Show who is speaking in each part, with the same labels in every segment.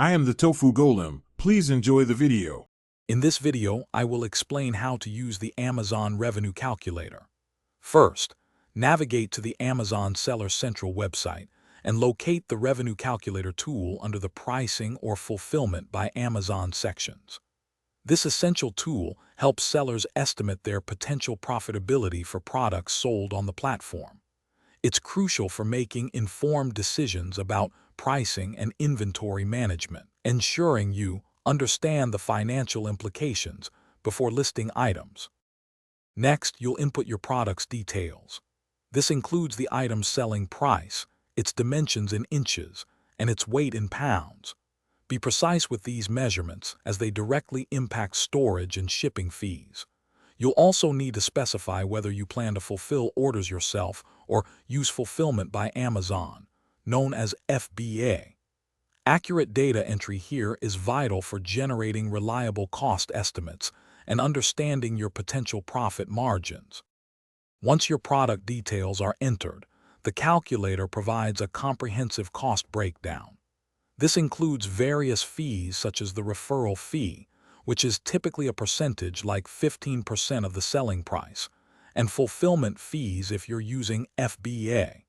Speaker 1: I am the Tofu Golem. Please enjoy the video.
Speaker 2: In this video, I will explain how to use the Amazon Revenue Calculator. First, navigate to the Amazon Seller Central website and locate the Revenue Calculator tool under the Pricing or Fulfillment by Amazon sections. This essential tool helps sellers estimate their potential profitability for products sold on the platform. It's crucial for making informed decisions about pricing and inventory management, ensuring you understand the financial implications before listing items. Next, you'll input your product's details. This includes the item's selling price, its dimensions in inches, and its weight in pounds. Be precise with these measurements as they directly impact storage and shipping fees. You'll also need to specify whether you plan to fulfill orders yourself or use Fulfillment by Amazon, known as FBA. Accurate data entry here is vital for generating reliable cost estimates and understanding your potential profit margins. Once your product details are entered, the calculator provides a comprehensive cost breakdown. This includes various fees such as the referral fee, which is typically a percentage like 15% of the selling price, and fulfillment fees if you're using FBA.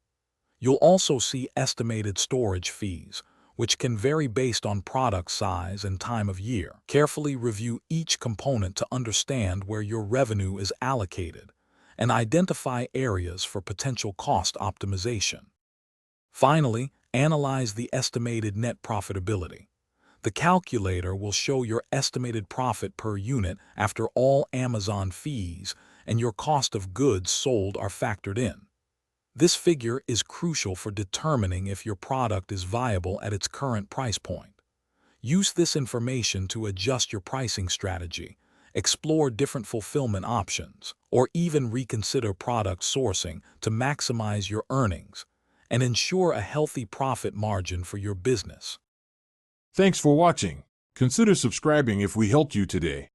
Speaker 2: You'll also see estimated storage fees, which can vary based on product size and time of year. Carefully review each component to understand where your revenue is allocated and identify areas for potential cost optimization. Finally, analyze the estimated net profitability. The calculator will show your estimated profit per unit after all Amazon fees and your cost of goods sold are factored in. This figure is crucial for determining if your product is viable at its current price point. Use this information to adjust your pricing strategy, explore different fulfillment options, or even reconsider product sourcing to maximize your earnings and ensure a healthy profit margin for your business.
Speaker 1: Thanks for watching. Consider subscribing if we helped you today.